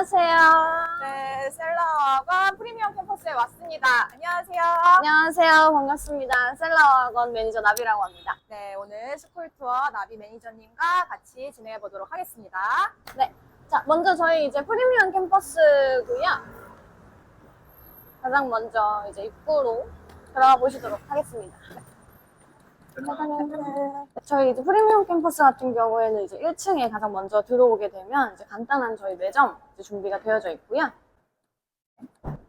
안녕하세요. 네, 셀러학원 프리미엄 캠퍼스에 왔습니다. 안녕하세요. 안녕하세요. 반갑습니다. 셀러학원 매니저 나비라고 합니다. 네, 오늘 스쿨 투어 나비 매니저님과 같이 진행해 보도록 하겠습니다. 네. 자, 먼저 저희 이제 프리미엄 캠퍼스고요. 가장 먼저 이제 입구로 들어가 보시도록 하겠습니다. 저희 이제 프리미엄 캠퍼스 같은 경우에는 이제 1층에 가장 먼저 들어오게 되면 이제 간단한 저희 매점 이제 준비가 되어져 있고요.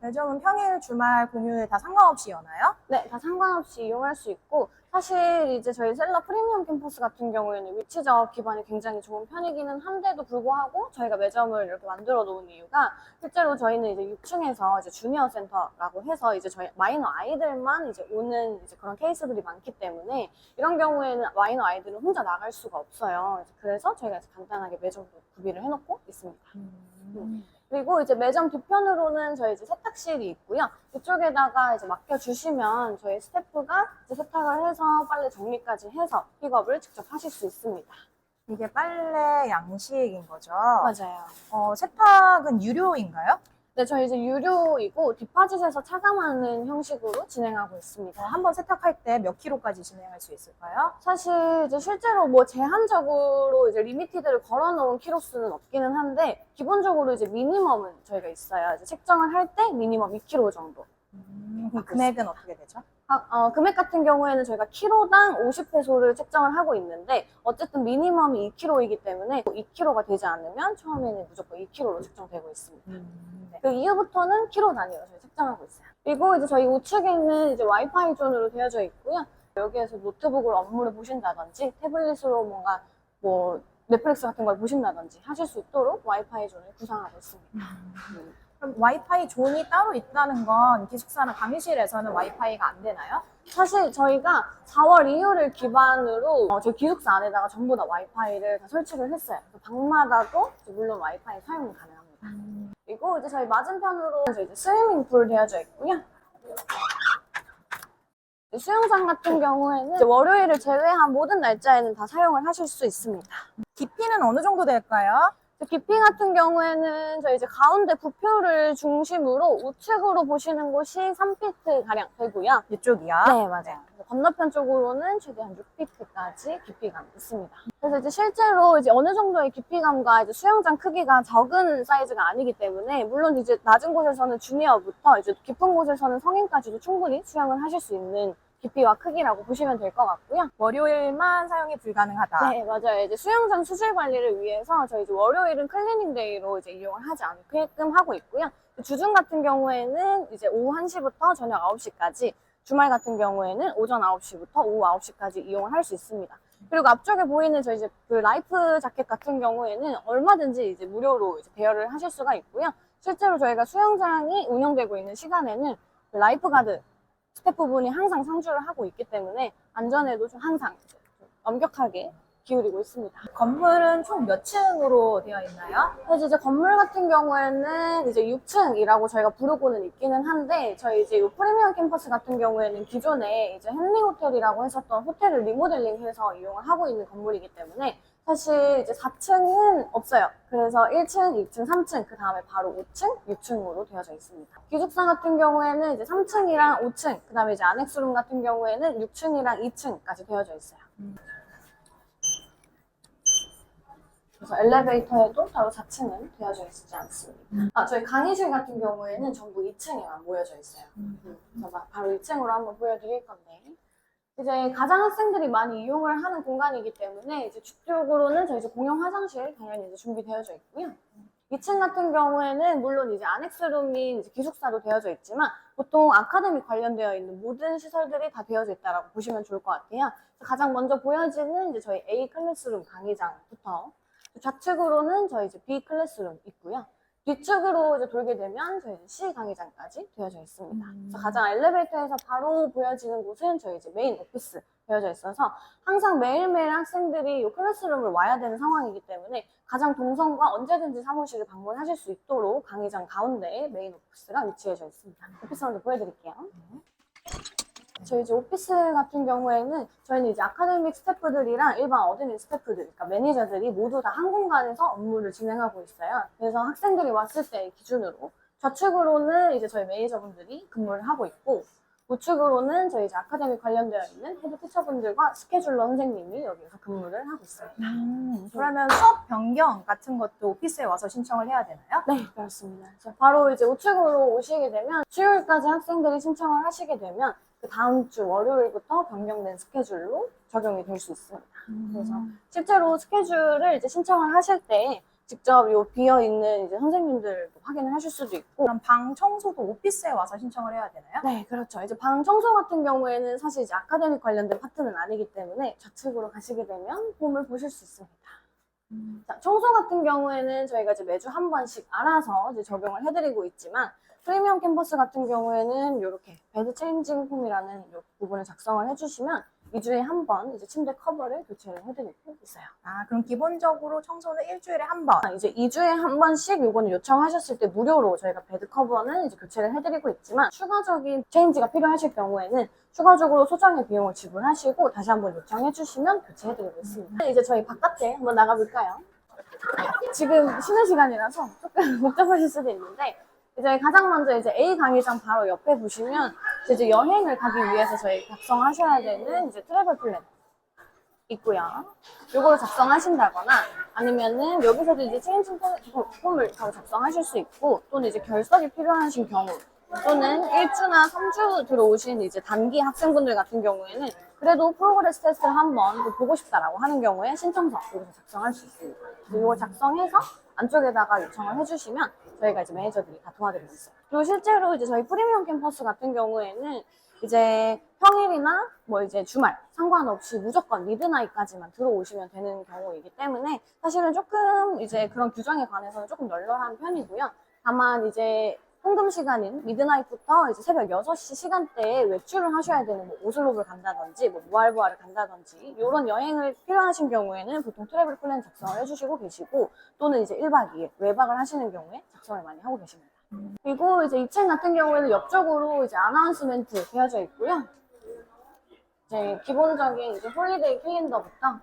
매점은 평일, 주말, 공휴일 다 상관없이 여나요? 네, 다 상관없이 이용할 수 있고, 사실 이제 저희 셀러 프리미엄 캠퍼스 같은 경우에는 위치적 기반이 굉장히 좋은 편이기는 한데도 불구하고 저희가 매점을 이렇게 만들어 놓은 이유가 실제로 저희는 이제 6층에서 이제 주니어 센터라고 해서 이제 저희 마이너 아이들만 이제 오는 이제 그런 케이스들이 많기 때문에 이런 경우에는 마이너 아이들은 혼자 나갈 수가 없어요. 그래서 저희가 이제 간단하게 매점도 구비를 해놓고 있습니다. 그리고 이제 매점 뒤편으로는 저희 이제 세탁실이 있고요. 이쪽에다가 이제 맡겨주시면 저희 스태프가 이제 세탁을 해서 빨래 정리까지 해서 픽업을 직접 하실 수 있습니다. 이게 빨래 양식인 거죠? 맞아요. 세탁은 유료인가요? 네, 저희 이제 유료이고 디파짓에서 차감하는 형식으로 진행하고 있습니다. 한번 세탁할 때 몇 킬로까지 진행할 수 있을까요? 사실 이제 실제로 뭐 제한적으로 이제 리미티드를 걸어놓은 키로수는 없기는 한데 기본적으로 이제 미니멈은 저희가 있어요. 이제 책정을 할 때 미니멈 2kg 정도. 그 금액은 어떻게 되죠? 금액 같은 경우에는 저희가 키로당 50페소를 책정을 하고 있는데 어쨌든 미니멈이 2kg이기 때문에 2kg가 되지 않으면 처음에는 무조건 2kg로 책정되고 있습니다. 네. 그 이후부터는 키로 단위로 저희 책정하고 있어요. 그리고 이제 저희 우측에는 이제 와이파이 존으로 되어져 있고요. 여기에서 노트북으로 업무를 보신다든지 태블릿으로 뭔가 뭐 넷플릭스 같은 걸 보신다든지 하실 수 있도록 와이파이 존을 구성하고 있습니다. 그럼 와이파이 존이 따로 있다는 건 기숙사나 강의실에서는 와이파이가 안 되나요? 사실 저희가 4월 이후를 기반으로 저희 기숙사 안에다가 전부 다 와이파이를 다 설치를 했어요. 방마다도 물론 와이파이 사용이 가능합니다. 그리고 이제 저희 맞은편으로 이제 스위밍풀 되어져 있고요. 수영장 같은 경우에는 이제 월요일을 제외한 모든 날짜에는 다 사용을 하실 수 있습니다. 깊이는 어느 정도 될까요? 깊이 같은 경우에는 저희 이제 가운데 부표를 중심으로 우측으로 보시는 곳이 3피트 가량 되고요. 이쪽이요? 네, 맞아요. 건너편 쪽으로는 최대한 6피트까지 깊이감이 있습니다. 그래서 이제 실제로 이제 어느 정도의 깊이감과 이제 수영장 크기가 적은 사이즈가 아니기 때문에 물론 이제 낮은 곳에서는 주니어부터 이제 깊은 곳에서는 성인까지도 충분히 수영을 하실 수 있는 깊이와 크기라고 보시면 될 것 같고요. 월요일만 사용이 불가능하다. 네, 맞아요. 이제 수영장 수질 관리를 위해서 저희 이제 월요일은 클리닝 데이로 이제 이용을 하지 않게끔 하고 있고요. 주중 같은 경우에는 이제 오후 1시부터 저녁 9시까지, 주말 같은 경우에는 오전 9시부터 오후 9시까지 이용을 할 수 있습니다. 그리고 앞쪽에 보이는 저희 이제 그 라이프 자켓 같은 경우에는 얼마든지 이제 무료로 이제 대여를 하실 수가 있고요. 실제로 저희가 수영장이 운영되고 있는 시간에는 라이프 가드 스태프분이 항상 상주를 하고 있기 때문에 안전에도 좀 항상 좀 엄격하게 기울이고 있습니다. 건물은 총 몇 층으로 되어 있나요? 그래서 이제 건물 같은 경우에는 이제 6층이라고 저희가 부르고는 있기는 한데 저희 이제 이 프리미엄 캠퍼스 같은 경우에는 기존에 이제 헨리 호텔이라고 했었던 호텔을 리모델링해서 이용을 하고 있는 건물이기 때문에 사실 이제 4층은 없어요. 그래서 1층, 2층, 3층, 그 다음에 바로 5층, 6층으로 되어져 있습니다. 기숙사 같은 경우에는 이제 3층이랑 5층, 그 다음에 이제 안엑스룸 같은 경우에는 6층이랑 2층까지 되어져 있어요. 그래서 엘리베이터에도 따로 4층은 되어져 있지 않습니다. 저희 강의실 같은 경우에는 전부 2층에만 모여져 있어요. 그래서 바로 2층으로 한번 보여드릴 건데 이제 가장 학생들이 많이 이용을 하는 공간이기 때문에 이제 뒤쪽으로는 저희 이제 공용 화장실 당연히 이제 준비되어져 있고요. 2층 같은 경우에는 물론 이제 안엑스룸이 이제 기숙사도 되어져 있지만 보통 아카데미 관련되어 있는 모든 시설들이 다 되어져 있다라고 보시면 좋을 것 같아요. 가장 먼저 보여지는 이제 저희 A 클래스룸 강의장부터 좌측으로는 저희 이제 B 클래스룸 있고요. 뒤쪽으로 이제 돌게 되면 저희 C 강의장까지 되어져 있습니다. 그래서 가장 엘리베이터에서 바로 보여지는 곳은 저희 이제 메인 오피스 되어져 있어서 항상 매일매일 학생들이 이 클래스룸을 와야 되는 상황이기 때문에 가장 동선과 언제든지 사무실을 방문하실 수 있도록 강의장 가운데에 메인 오피스가 위치해져 있습니다. 오피스 먼저 보여드릴게요. 저희 이제 오피스 같은 경우에는 저희는 이제 아카데믹 스태프들이랑 일반 어드민 스태프들, 그러니까 매니저들이 모두 다 한 공간에서 업무를 진행하고 있어요. 그래서 학생들이 왔을 때 기준으로 좌측으로는 이제 저희 매니저분들이 근무를 하고 있고, 우측으로는 저희 이제 아카데믹 관련되어 있는 헤드 티처분들과 스케줄러 선생님이 여기서 근무를 하고 있습니다. 그러면 수업 변경 같은 것도 오피스에 와서 신청을 해야 되나요? 네, 그렇습니다. 바로 이제 우측으로 오시게 되면 수요일까지 학생들이 신청을 하시게 되면 그 다음 주 월요일부터 변경된 스케줄로 적용이 될 수 있습니다. 그래서 실제로 스케줄을 이제 신청을 하실 때 직접 요 비어있는 이제 선생님들도 확인을 하실 수도 있고. 그럼 방 청소도 오피스에 와서 신청을 해야 되나요? 네, 그렇죠. 이제 방 청소 같은 경우에는 사실 이제 아카데믹 관련된 파트는 아니기 때문에 좌측으로 가시게 되면 홈을 보실 수 있습니다. 자, 청소 같은 경우에는 저희가 이제 매주 한 번씩 알아서 이제 적용을 해드리고 있지만, 프리미엄 캠퍼스 같은 경우에는 이렇게 베드 체인징 폼이라는 이 부분을 작성을 해주시면 2주에 한 번 이제 침대 커버를 교체를 해드리고 있어요. 아, 그럼 기본적으로 청소는 일주일에 한 번. 이제 2주에 한 번씩 요거는 요청하셨을 때 무료로 저희가 베드 커버는 이제 교체를 해드리고 있지만, 추가적인 체인지가 필요하실 경우에는 추가적으로 소정의 비용을 지불하시고 다시 한번 요청해 주시면 교체해드리고 있습니다. 이제 저희 바깥에 한번 나가볼까요? 지금 쉬는 시간이라서 조금 복잡하실 수도 있는데, 이제 가장 먼저 이제 A 강의장 바로 옆에 보시면 이제 여행을 가기 위해서 저희 작성하셔야 되는 이제 트래블 플랜 있고요. 요거를 작성하신다거나 아니면은 여기서도 이제 체인징 폼을 바로 작성하실 수 있고, 또는 이제 결석이 필요하신 경우, 또는 1주나 3주 들어오신 이제 단기 학생분들 같은 경우에는 그래도 프로그레스 테스트를 한번 보고 싶다라고 하는 경우에 신청서 여기서 작성할 수 있습니다. 이걸 작성해서 안쪽에다가 요청을 해주시면 저희가 이제 매니저들이 다 도와드리고 있어요. 그리고 실제로 이제 저희 프리미엄 캠퍼스 같은 경우에는 이제 평일이나 뭐 이제 주말 상관없이 무조건 미드나잇까지만 들어오시면 되는 경우이기 때문에 사실은 조금 이제 그런 규정에 관해서는 조금 널널한 편이고요. 다만 이제 통금 시간인 미드나잇부터 이제 새벽 6시 시간대에 외출을 하셔야 되는 뭐 오슬로를 간다든지 뭐 무알보아를 간다든지 이런 여행을 필요하신 경우에는 보통 트래블 플랜 작성을 해주시고 계시고, 또는 이제 1박 2일 외박을 하시는 경우에 작성을 많이 하고 계십니다. 그리고 이제 2층 같은 경우에는 옆쪽으로 이제 아나운스멘트 되어져 있고요. 이제 기본적인 이제 홀리데이 캘린더부터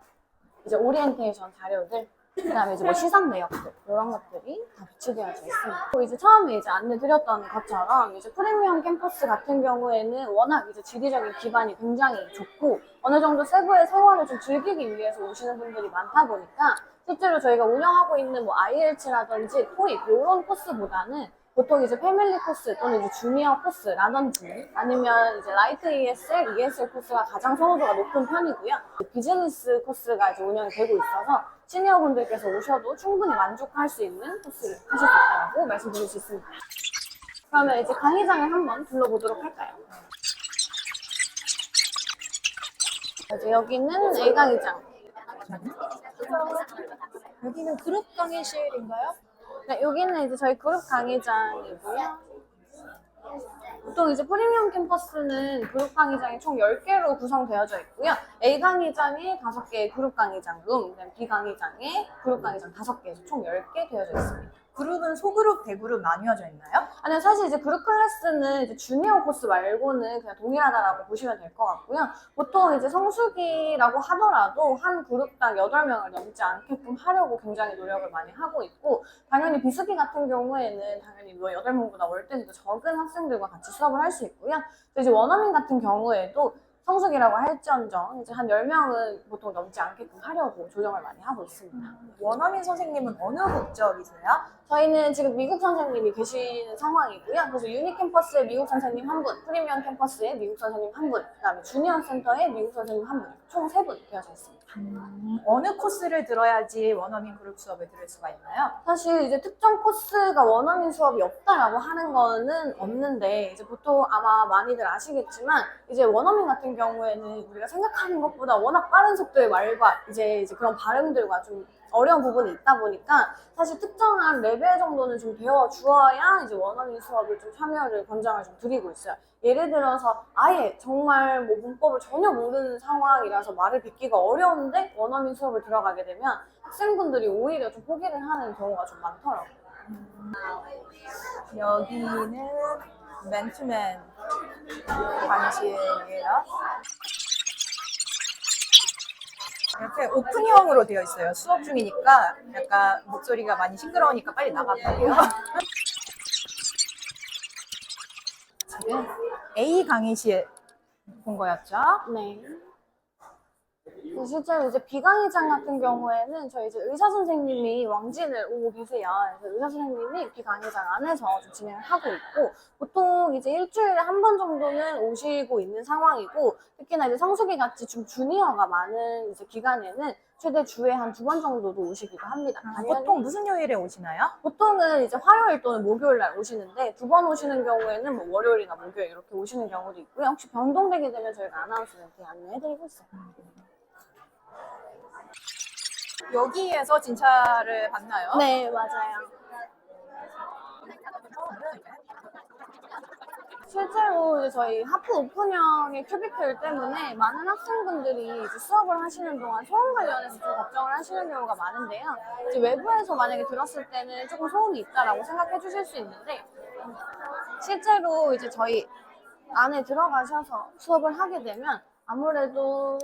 이제 오리엔테이션 자료들, 그다음에 이제 뭐 시상 내역들 이런 것들이 다 비치되어져 있습니다. 또 이제 처음에 이제 안내드렸던 것처럼 이제 프리미엄 캠퍼스 같은 경우에는 워낙 이제 지리적인 기반이 굉장히 좋고 어느 정도 세부의 생활을 좀 즐기기 위해서 오시는 분들이 많다 보니까 실제로 저희가 운영하고 있는 뭐 IELTS라든지 토익 이런 코스보다는 보통 이제 패밀리 코스 또는 이제 주니어 코스라든지 아니면 이제 라이트 ESL, ESL 코스가 가장 선호도가 높은 편이고요. 비즈니스 코스가 이제 운영이 되고 있어서 시니어 분들께서 오셔도 충분히 만족할 수 있는 코스를 하실 수 있다고 말씀드릴 수 있습니다. 그러면 이제 강의장을 한번 둘러보도록 할까요? 이제 여기는 A 강의장. 여기는 그룹 강의실인가요? 네, 여기는 이제 저희 그룹 강의장이고요. 보통 이제 프리미엄 캠퍼스는 그룹 강의장이 총 10개로 구성되어져 있고요. A 강의장에 5개의 그룹 강의장 룸, 그다음 B 강의장에 그룹 강의장 5개, 총 10개 되어져 있습니다. 그룹은 소그룹, 대그룹 나뉘어져 있나요? 아니요, 사실 이제 그룹 클래스는 이제 주니어 코스 말고는 그냥 동일하다라고 보시면 될 것 같고요. 보통 이제 성수기라고 하더라도 한 그룹당 8명을 넘지 않게끔 하려고 굉장히 노력을 많이 하고 있고, 당연히 비수기 같은 경우에는 당연히 뭐 8명보다 월등히 적은 학생들과 같이 수업을 할 수 있고요. 이제 원어민 같은 경우에도 성수기라고 할지언정 이제 한 10명은 보통 넘지 않게끔 하려고 조정을 많이 하고 있습니다. 원어민 선생님은 어느 국적이세요? 저희는 지금 미국 선생님이 계신 상황이고요. 그래서 유니 캠퍼스에 미국 선생님 한 분, 프리미엄 캠퍼스에 미국 선생님 한 분, 그다음에 주니어 센터에 미국 선생님 한 분, 총 3분 되어져 있습니다. 어느 코스를 들어야지 원어민 그룹 수업을 들을 수가 있나요? 사실 이제 특정 코스가 원어민 수업이 없다라고 하는 거는 없는데, 이제 보통 아마 많이들 아시겠지만 이제 원어민 같은 경우에는 우리가 생각하는 것보다 워낙 빠른 속도의 말과 이제 그런 발음들과 좀 어려운 부분이 있다 보니까 사실 특정한 레벨 정도는 좀 배워 주어야 이제 원어민 수업을 좀 참여를 권장을 좀 드리고 있어요. 예를 들어서 아예 정말 뭐 문법을 전혀 모르는 상황이라서 말을 뱉기가 어려운데 원어민 수업을 들어가게 되면 학생분들이 오히려 좀 포기를 하는 경우가 좀 많더라고요. 여기는 맨투맨 방식이에요. 이렇게 오픈형으로 되어 있어요. 수업 중이니까 약간 목소리가 많이 시끄러우니까 빨리 나가볼게요. 지금 A 강의실 본 거였죠? 네. 실제로 이제 비강의장 같은 경우에는 저희 이제 의사 선생님이 왕진을 오고 계세요. 그래서 의사 선생님이 비강의장 안에서 좀 진행을 하고 있고, 보통 이제 일주일에 한 번 정도는 오시고 있는 상황이고, 특히나 이제 성수기 같이 좀 주니어가 많은 이제 기간에는 최대 주에 한 2번 정도도 오시기도 합니다. 보통 무슨 요일에 오시나요? 보통은 이제 화요일 또는 목요일 날 오시는데, 2번 오시는 경우에는 뭐 월요일이나 목요일 이렇게 오시는 경우도 있고요. 혹시 변동되게 되면 저희가 아나운서한테 안내해드리고 있어요. 여기에서 진찰을 받나요? 네, 맞아요. 실제로 이제 저희 하프 오픈형의 큐비클 때문에 많은 학생분들이 이제 수업을 하시는 동안 소음 관련해서 좀 걱정을 하시는 경우가 많은데요. 이제 외부에서 만약에 들었을 때는 조금 소음이 있다라고 생각해 주실 수 있는데, 실제로 이제 저희 안에 들어가셔서 수업을 하게 되면 아무래도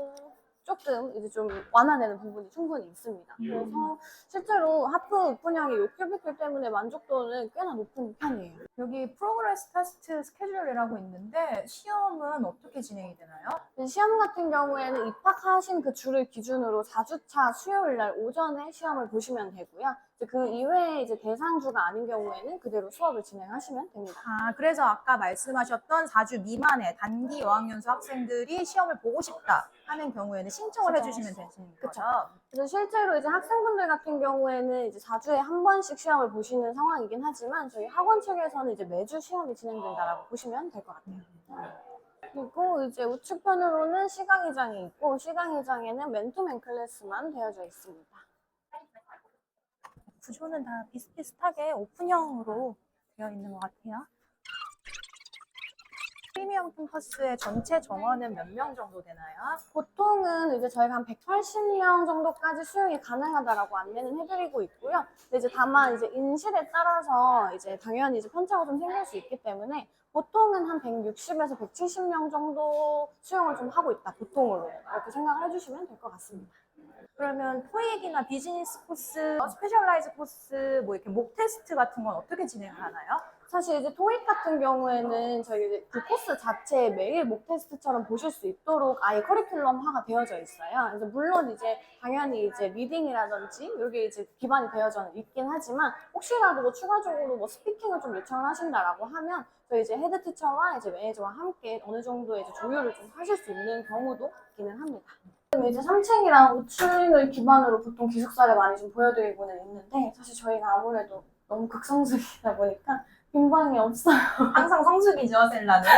조금 이제 좀 완화되는 부분이 충분히 있습니다. 그래서 실제로 하프 오픈형의 요 큐비클 때문에 만족도는 꽤나 높은 편이에요. 여기 프로그레스 테스트 스케줄이라고 있는데 시험은 어떻게 진행이 되나요? 시험 같은 경우에는 입학하신 그 주를 기준으로 4주차 수요일 날 오전에 시험을 보시면 되고요. 이제 그 이외에 이제 대상주가 아닌 경우에는 그대로 수업을 진행하시면 됩니다. 그래서 아까 말씀하셨던 4주 미만의 단기 어학연수 학생들이 시험을 보고 싶다 하는 경우에는 신청을 해주시면 되시는 거죠? 그래서 실제로 이제 학생분들 같은 경우에는 이제 4주에 한 번씩 시험을 보시는 상황이긴 하지만 저희 학원 측에서는 이제 매주 시험이 진행된다라고 보시면 될 것 같아요. 그리고 이제 우측편으로는 시강의장이 있고 시강의장에는 맨투맨 클래스만 되어져 있습니다. 구조는 다 비슷비슷하게 오픈형으로 되어 있는 것 같아요. 프리미엄 캠퍼스의 전체 정원은 몇 명 정도 되나요? 보통은 이제 저희가 한 180명 정도까지 수용이 가능하다라고 안내는 해드리고 있고요. 근데 이제 다만 이제 인실에 따라서 이제 당연히 이제 편차가 좀 생길 수 있기 때문에 보통은 한 160에서 170명 정도 수용을 좀 하고 있다. 보통으로 이렇게 생각을 해주시면 될 것 같습니다. 그러면 토익이나 비즈니스 코스, 스페셜라이즈 코스, 뭐 이렇게 목 테스트 같은 건 어떻게 진행을 하나요? 사실 이제 토익 같은 경우에는 저희 이제 그 코스 자체에 매일 목 테스트처럼 보실 수 있도록 아예 커리큘럼화가 되어져 있어요. 그래서 물론 이제 당연히 이제 리딩이라든지 이게 이제 기반이 되어져 있긴 하지만 혹시라도 뭐 추가적으로 뭐 스피킹을 좀 요청을 하신다라고 하면 저희 이제 헤드 티처와 이제 매니저와 함께 어느 정도 이제 조율을 좀 하실 수 있는 경우도 있기는 합니다. 이제 3층이랑 5층을 기반으로 보통 기숙사를 많이 좀 보여드리고는 있는데 사실 저희가 아무래도 너무 극성수기다 보니까 빈방이 없어요. 항상 성수기죠, 셀라는.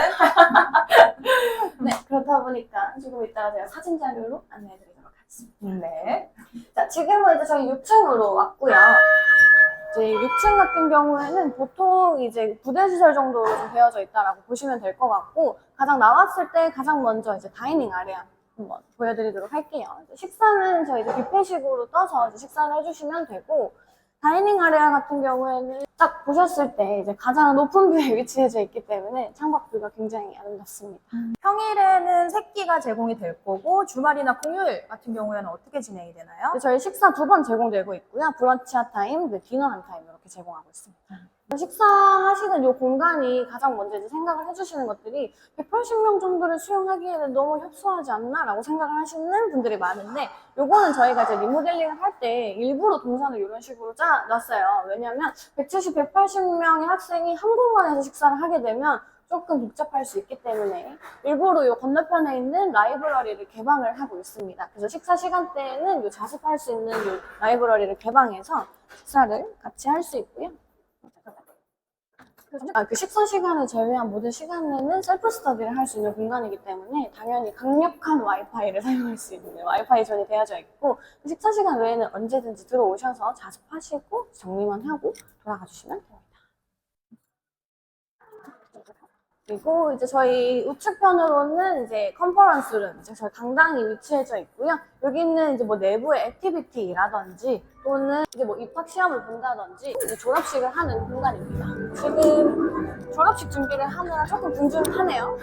네, 그렇다 보니까 조금 이따가 제가 사진 자료로 안내해드리도록 하겠습니다. 네. 자, 지금은 이제 저희 6층으로 왔고요. 이제 6층 같은 경우에는 보통 이제 부대시설 정도로 좀 되어져 있다라고 보시면 될 것 같고 가장 나왔을 때 가장 먼저 이제 다이닝 아레아 한번 보여드리도록 할게요. 식사는 저희 이제 뷔페식으로 떠서 이제 식사를 해주시면 되고 다이닝 아레아 같은 경우에는 딱 보셨을 때 이제 가장 높은 뷰에 위치해져 있기 때문에 창밖뷰가 굉장히 아름답습니다. 평일에는 새끼가 제공이 될 거고 주말이나 공휴일 같은 경우에는 어떻게 진행이 되나요? 저희 식사 2번 제공되고 있고요. 브런치 한 타임, 디너 한 타임 이렇게 제공하고 있습니다. 식사하시는 이 공간이 가장 먼저 이제 생각을 해주시는 것들이 180명 정도를 수용하기에는 너무 협소하지 않나? 라고 생각을 하시는 분들이 많은데 요거는 저희가 이제 리모델링을 할 때 일부러 동선을 이런 식으로 짜놨어요. 왜냐면 170, 180명의 학생이 한 공간에서 식사를 하게 되면 조금 복잡할 수 있기 때문에 일부러 이 건너편에 있는 라이브러리를 개방을 하고 있습니다. 그래서 식사 시간대에는 요 자습할 수 있는 요 라이브러리를 개방해서 식사를 같이 할 수 있고요. 그 식사 시간을 제외한 모든 시간에는 셀프 스터디를 할 수 있는 공간이기 때문에 당연히 강력한 와이파이를 사용할 수 있는 와이파이 전이 되어져 있고 식사 시간 외에는 언제든지 들어오셔서 자습하시고 정리만 하고 돌아가 주시면 됩니다. 그리고 이제 저희 우측편으로는 이제 컨퍼런스룸, 이제 저희 강당이 위치해져 있고요. 여기는 이제 뭐 내부의 액티비티라든지 또는 이제 뭐 입학 시험을 본다든지 이제 졸업식을 하는 공간입니다. 지금 졸업식 준비를 하느라 조금 분주하네요.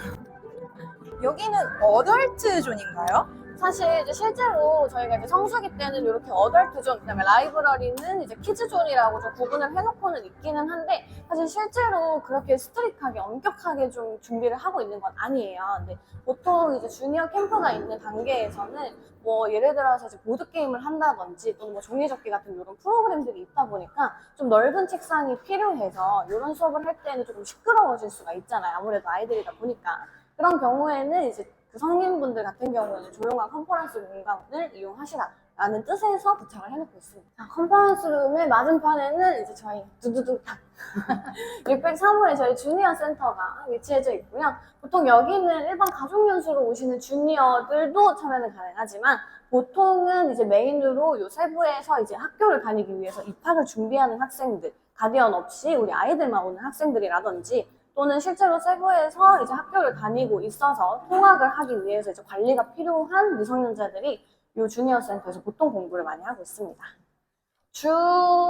여기는 어덜트 존인가요? 사실 이제 실제로 저희가 이제 성수기 때는 이렇게 어덜트 존, 그다음에 라이브러리는 이제 키즈 존이라고 좀 구분을 해놓고는 있기는 한데 사실 실제로 그렇게 스트릭하게 엄격하게 좀 준비를 하고 있는 건 아니에요. 근데 보통 이제 주니어 캠프가 있는 단계에서는 뭐 예를 들어서 이제 보드 게임을 한다든지 또는 뭐 종이접기 같은 이런 프로그램들이 있다 보니까 좀 넓은 책상이 필요해서 이런 수업을 할 때는 조금 시끄러워질 수가 있잖아요. 아무래도 아이들이다 보니까 그런 경우에는 이제 그 성인분들 같은 경우에는 조용한 컨퍼런스 공간을 이용하시라라는 뜻에서 부착을 해놓고 있습니다. 자, 컨퍼런스룸의 맞은편에는 이제 저희 두두두탁 603호에 저희 주니어 센터가 위치해져 있고요. 보통 여기는 일반 가족연수로 오시는 주니어들도 참여는 가능하지만 보통은 이제 메인으로 요 세부에서 이제 학교를 다니기 위해서 입학을 준비하는 학생들, 가디언 없이 우리 아이들만 오는 학생들이라든지 또는 실제로 세부에서 이제 학교를 다니고 있어서 통학을 하기 위해서 이제 관리가 필요한 미성년자들이 이 주니어 센터에서 보통 공부를 많이 하고 있습니다. 주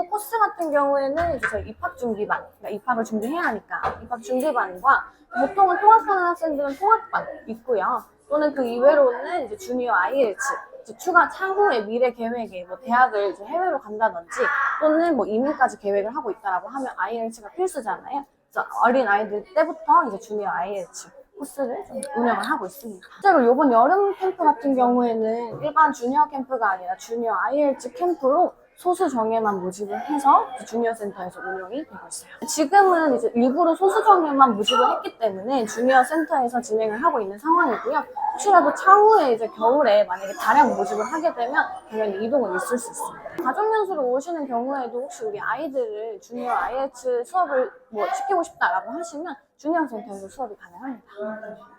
코스 같은 경우에는 이제 저희 입학 준비반, 그러니까 입학을 준비해야 하니까 입학 준비반과 보통은 통학하는 학생들은 통학반 있고요. 또는 그 이외로는 이제 주니어 IELTS, 이제 추가 차후의 미래 계획에 뭐 대학을 이제 해외로 간다든지 또는 뭐 이민까지 계획을 하고 있다라고 하면 IELTS가 필수잖아요. 어린 아이들 때부터 이제 주니어 IELTS 코스를 좀 운영을 하고 있습니다. 실제로 이번 여름 캠프 같은 경우에는 일반 주니어 캠프가 아니라 주니어 IELTS 캠프로 소수 정예만 모집을 해서 주니어 센터에서 운영이 되고 있어요. 지금은 이제 일부러 소수 정예만 모집을 했기 때문에 주니어 센터에서 진행을 하고 있는 상황이고요. 혹시라도 차후에 이제 겨울에 만약에 다량 모집을 하게 되면 당연히 이동은 있을 수 있습니다. 가족연수로 오시는 경우에도 혹시 우리 아이들을 주니어 IELTS 수업을 뭐 시키고 싶다라고 하시면 주니어 센터에서 수업이 가능합니다.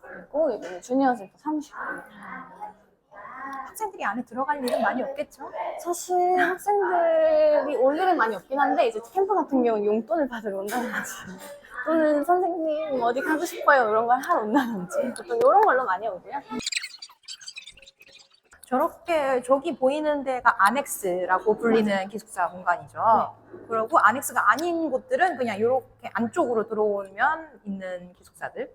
그리고 이제 주니어 센터 사무실입니다. 학생들이 안에 들어갈 일은 많이 없겠죠? 사실 학생들이 올 일은 많이 없긴 한데 이제 캠프 같은 경우는 용돈을 받으러 온다든지 또는 선생님 어디 가고 싶어요 이런 걸 하러 온다든지 보통 이런 걸로 많이 오고요. 저렇게 저기 보이는 데가 아넥스라고 불리는 기숙사 공간이죠. 그리고 아넥스가 아닌 곳들은 그냥 이렇게 안쪽으로 들어오면 있는 기숙사들.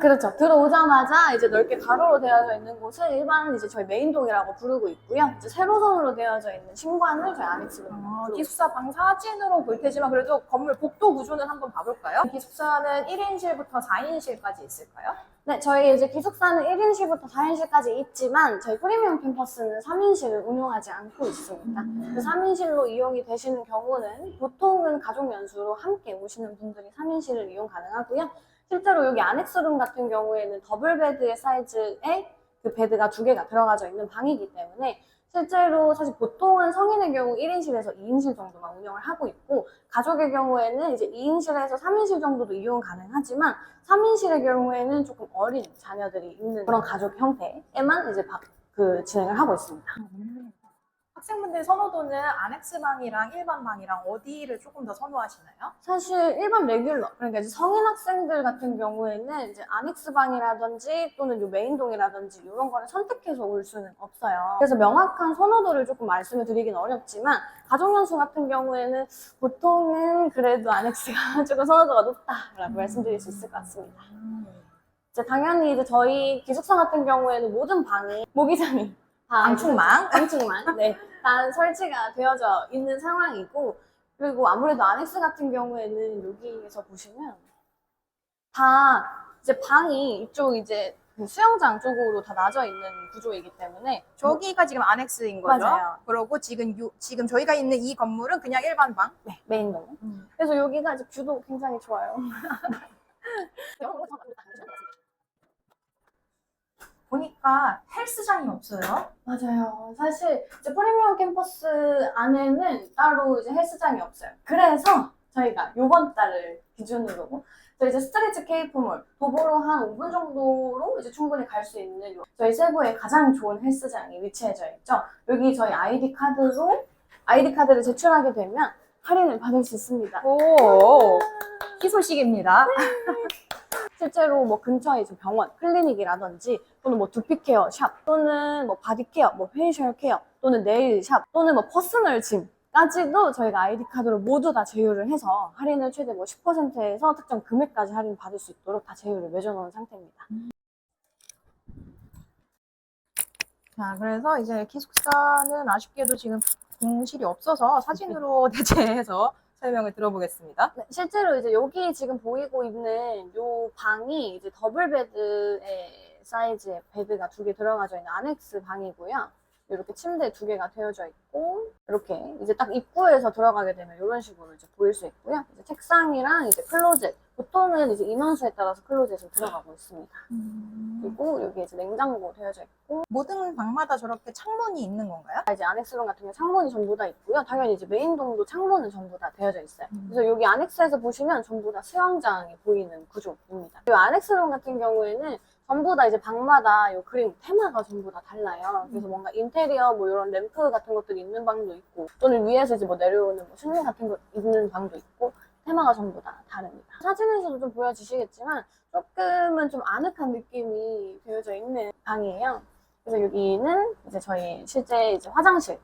그렇죠. 들어오자마자 이제 넓게 가로로 되어져 있는 곳은 일반 이제 저희 메인동이라고 부르고 있고요. 이제 세로선으로 되어져 있는 신관을 저희 아넥스로 부르고 기숙사 방 사진으로 볼 테지만 그래도 건물 복도 구조는 한번 봐볼까요? 기숙사는 1인실부터 4인실까지 있을까요? 네, 저희 이제 기숙사는 1인실부터 4인실까지 있지만 저희 프리미엄 캠퍼스는 3인실을 운영하지 않고 있습니다. 그 3인실로 이용이 되시는 경우는 보통은 가족 연수로 함께 오시는 분들이 3인실을 이용 가능하고요. 실제로 여기 아넥스룸 같은 경우에는 더블 베드의 사이즈에 그 베드가 2개가 들어가져 있는 방이기 때문에 실제로 사실 보통은 성인의 경우 1인실에서 2인실 정도만 운영을 하고 있고 가족의 경우에는 이제 2인실에서 3인실 정도도 이용 가능하지만 3인실의 경우에는 조금 어린 자녀들이 있는 그런 가족 형태에만 이제 진행을 하고 있습니다. 학생분들 선호도는 아넥스 방이랑 일반 방이랑 어디를 조금 더 선호하시나요? 사실 일반 레귤러, 그러니까 이제 성인 학생들 같은 경우에는 이제 아넥스 방이라든지 또는 요 메인동이라든지 이런 거를 선택해서 올 수는 없어요. 그래서 명확한 선호도를 조금 말씀을 드리긴 어렵지만 가족연수 같은 경우에는 보통은 그래도 아넥스가 조금 선호도가 높다라고 말씀드릴 수 있을 것 같습니다. 이제 당연히 이제 저희 기숙사 같은 경우에는 모든 방이 모기장이 방충망? 방충망, 네, 다 설치가 되어져 있는 상황이고 그리고 아무래도 아넥스 같은 경우에는 여기에서 보시면 다 이제 방이 이쪽 이제 그 수영장 쪽으로 다 나져 있는 구조이기 때문에 저기가 지금 아넥스인 거죠? 맞아요. 그러고 지금 저희가 있는 이 건물은 그냥 일반 방? 네, 메인동. 그래서 여기가 이제 뷰도 굉장히 좋아요. 보니까 헬스장이 없어요. 맞아요. 사실 이제 프리미엄 캠퍼스 안에는 따로 이제 헬스장이 없어요. 그래서 저희가 이번 달을 기준으로 저희 이제 스트레치 케이프몰 도보로 한 5분 정도로 이제 충분히 갈 수 있는 저희 세부에 가장 좋은 헬스장이 위치해져 있죠. 여기 저희 아이디 카드를 제출하게 되면 할인을 받을 수 있습니다. 오, 희소식입니다. 실제로 뭐 근처에 이제 병원, 클리닉이라든지 또는 뭐 두피케어 샵 또는 뭐 바디케어, 뭐 페이셜 케어 또는 네일 샵 또는 뭐 퍼스널 짐까지도 저희가 아이디 카드로 모두 다 제휴를 해서 할인을 최대 뭐 10%에서 특정 금액까지 할인 받을 수 있도록 다 제휴를 맺어놓은 상태입니다. 자, 그래서 이제 기숙사는 아쉽게도 지금 공실이 없어서 사진으로 대체해서 설명을 들어보겠습니다. 네, 실제로 이제 여기 지금 보이고 있는 요 방이 이제 더블 베드의 사이즈의 베드가 2개 들어가져 있는 아넥스 방이고요. 이렇게 침대 2개가 되어져 있고, 이렇게 이제 딱 입구에서 들어가게 되면 이런 식으로 이제 보일 수 있고요. 이제 책상이랑 이제 클로젯, 보통은 이제 인원수에 따라서 클로젯을 들어가고 있습니다. 그리고 여기 이제 냉장고 되어져 있고, 모든 방마다 저렇게 창문이 있는 건가요? 이제 아넥스룸 같은 경우 창문이 전부 다 있고요. 당연히 이제 메인동도 창문은 전부 다 되어져 있어요. 그래서 여기 아넥스에서 보시면 전부 다 수영장이 보이는 구조입니다. 이 아넥스룸 같은 경우에는 전부 다 이제 방마다 요 그림 테마가 전부 다 달라요. 그래서 뭔가 인테리어 뭐 이런 램프 같은 것들이 있는 방도 있고, 또는 위에서 이제 뭐 내려오는 뭐 실내 같은 거 있는 방도 있고, 테마가 전부 다 다릅니다. 사진에서도 좀 보여지시겠지만 조금은 좀 아늑한 느낌이 되어져 있는 방이에요. 그래서 여기는 이제 저희 실제 이제 화장실,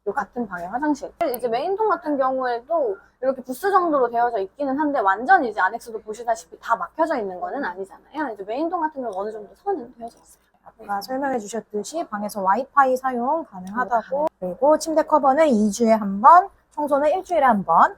요 같은 방의 화장실. 이제 메인동 같은 경우에도 이렇게 부스 정도로 되어져 있기는 한데 완전히 이제 아넥스도 보시다시피 다 막혀져 있는 거는 아니잖아요. 이제 메인동 같은 경우는 어느 정도 선은 되어져 있어요. 아까 설명해 주셨듯이 방에서 와이파이 사용 가능하다고, 그리고 침대 커버는 2주에 한 번, 청소는 일주일에 한 번.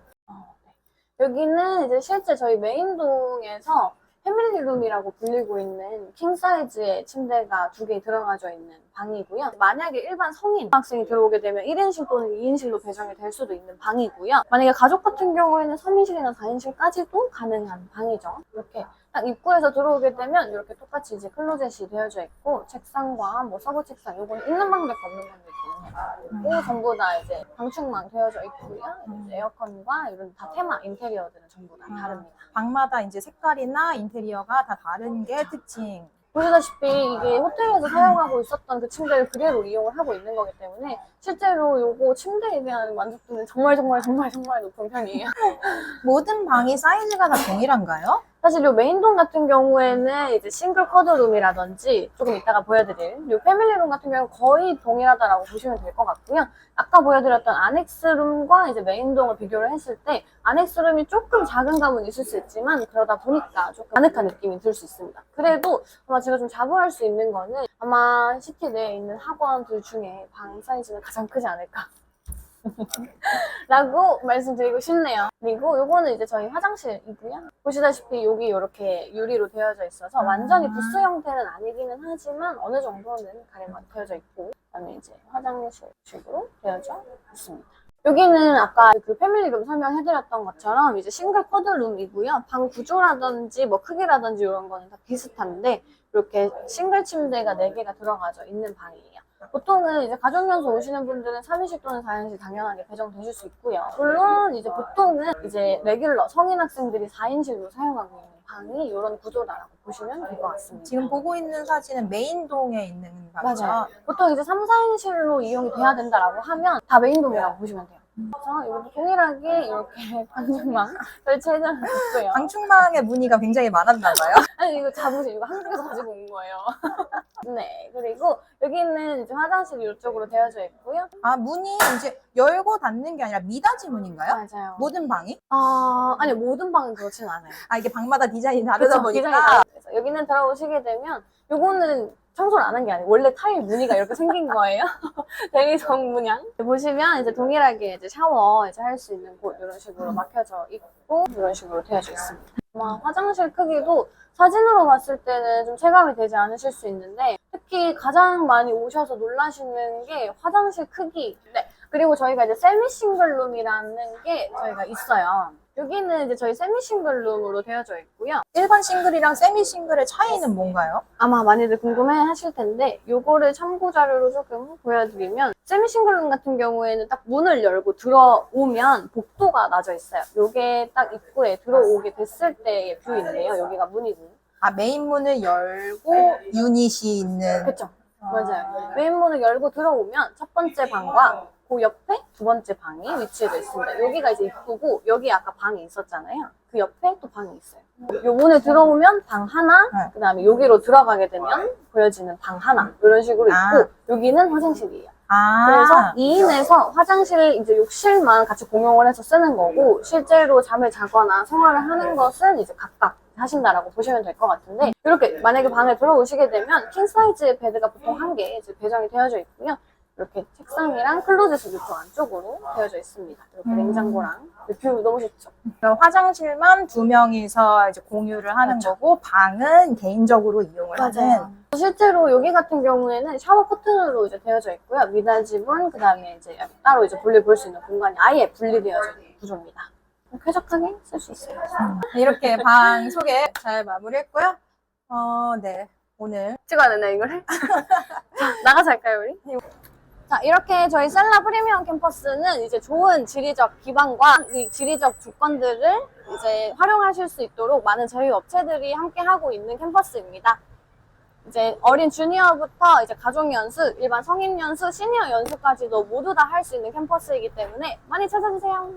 여기는 이제 실제 저희 메인동에서 패밀리룸이라고 불리고 있는 킹사이즈의 침대가 2개 들어가져 있는 방이고요. 만약에 일반 성인 학생이 들어오게 되면 1인실 또는 2인실로 배정이 될 수도 있는 방이고요. 만약에 가족 같은 경우에는 3인실이나 4인실까지도 가능한 방이죠. 이렇게 딱 입구에서 들어오게 되면 이렇게 똑같이 이제 클로젯이 되어져 있고, 책상과 뭐 서브 책상, 요거는 있는 방밖에 없는 방도 있거든요. 그리고 전부 다 이제 방충망 되어져 있고요. 이제 에어컨과 이런 다 테마 인테리어들은 전부 다 다릅니다. 방마다 이제 색깔이나 인테리어가 다 다른 게 특징. 보시다시피 이게 호텔에서 사용하고 있었던 그 침대를 그대로 이용을 하고 있는 거기 때문에 실제로 요거 침대에 대한 만족도는 정말 높은 편이에요. 모든 방이 사이즈가 다 동일한가요? 사실 요 메인동 같은 경우에는 이제 싱글 커드룸이라든지 조금 이따가 보여드릴 요 패밀리룸 같은 경우는 거의 동일하다라고 보시면 될 것 같고요. 아까 보여드렸던 아넥스룸과 이제 메인동을 비교를 했을 때 아넥스룸이 조금 작은 감은 있을 수 있지만 그러다 보니까 조금 아늑한 느낌이 들 수 있습니다. 그래도 아마 제가 좀 자부할 수 있는 거는 아마 시티 내에 있는 학원들 중에 방 사이즈는 가장 크지 않을까 라고 말씀드리고 싶네요. 그리고 요거는 이제 저희 화장실이고요. 보시다시피 여기 이렇게 유리로 되어져 있어서 완전히 부스 형태는 아니기는 하지만 어느 정도는 가래가 되어져 있고, 그다음에 이제 화장실식으로 되어져 있습니다. 여기는 아까 그 패밀리룸 설명해드렸던 것처럼 이제 싱글 쿼드룸이고요. 방 구조라든지 뭐 크기라든지 이런 거는 다 비슷한데 이렇게 싱글 침대가 4개가 들어가져 있는 방이에요. 보통은 이제 가족연수 오시는 분들은 3인실 또는 4인실 당연하게 배정되실 수 있고요. 물론 이제 보통은 이제 레귤러 성인 학생들이 4인실로 사용하고 있는 방이 이런 구조다라고 보시면 될 것 같습니다. 지금 보고 있는 사진은 메인동에 있는 방이죠? 맞아요. 보통 이제 3, 4인실로 이용이 돼야 된다라고 하면 다 메인동이라고 보시면 돼요. 그래서 이것도 동일하게 이렇게 방충망 설치해놨고요. 방충망의 문의가 굉장히 많았나 봐요. 아니 이거 자부심, 이거 한국에서 가지고 온 거예요. 네, 그리고 여기는 이제 화장실이 이쪽으로 되어져 있고요. 아, 문이 이제 열고 닫는 게 아니라 미닫이 문인가요? 맞아요. 모든 방이? 아니 모든 방은 그렇진 않아요. 아, 이게 방마다 디자인이 다르다 그쵸, 디자인이 보니까. 다르죠. 그래서 여기는 들어오시게 되면 요거는 청소를 안 한 게 아니고 원래 타일 무늬가 이렇게 생긴 거예요. 대리석 문양. 보시면 이제 동일하게 이제 샤워 이제 할 수 있는 곳 이런 식으로 막혀져 있고 이런 식으로 되어져 있습니다. 아마 화장실 크기도 사진으로 봤을 때는 좀 체감이 되지 않으실 수 있는데 특히 가장 많이 오셔서 놀라시는 게 화장실 크기. 네. 그리고 저희가 이제 세미 싱글룸이라는 게 저희가 있어요. 여기는 이제 저희 세미 싱글룸으로 되어져 있고요. 일반 싱글이랑 세미 싱글의 차이는 뭔가요? 아마 많이들 궁금해 하실 텐데 요거를 참고 자료로 조금 보여드리면 세미 싱글룸 같은 경우에는 딱 문을 열고 들어오면 복도가 나져 있어요. 요게 딱 입구에 들어오게 됐을 때의 뷰인데요. 여기가 문이고. 아, 메인 문을 열고 유닛이 있는. 그쵸? 맞아요. 메인 문을 열고 들어오면 첫 번째 방과 그 옆에 두 번째 방이 위치해져 있습니다. 여기가 이제 입구고 여기 아까 방이 있었잖아요. 그 옆에 또 방이 있어요. 요 문에 들어오면 방 하나, 네. 그 다음에 여기로 들어가게 되면 보여지는 방 하나 이런 식으로 있고 아. 여기는 화장실이에요. 아. 그래서 2인에서 화장실 이제 욕실만 같이 공용을 해서 쓰는 거고 실제로 잠을 자거나 생활을 하는 것은 이제 각각 하신다라고 보시면 될 것 같은데 이렇게 만약에 방에 들어오시게 되면 킹 사이즈 베드가 보통 한 개 이제 배정이 되어져 있고요. 이렇게 책상이랑 클로젯이 이쪽 안쪽으로 되어져 있습니다. 이렇게 냉장고랑 뷰 너무 좋죠. 그럼 화장실만 두 명이서 이제 공유를 하는 그렇죠. 거고 방은 개인적으로 이용을 하는. 실제로 여기 같은 경우에는 샤워 커튼으로 이제 되어져 있고요. 미닫이분 그다음에 이제 따로 이제 볼일 볼 수 있는 공간이 아예 분리되어져 있는 구조입니다. 쾌적하게 쓸 수 있어요. 이렇게 방 소개 잘 마무리했고요. 네. 오늘 찍어야 되나 이걸? 자, 나가서 할까요 우리? 자, 이렇게 저희 셀라 프리미엄 캠퍼스는 이제 좋은 지리적 기반과 이 지리적 조건들을 이제 활용하실 수 있도록 많은 저희 업체들이 함께 하고 있는 캠퍼스입니다. 이제 어린 주니어부터 이제 가족 연수, 일반 성인 연수, 시니어 연수까지도 모두 다 할 수 있는 캠퍼스이기 때문에 많이 찾아주세요.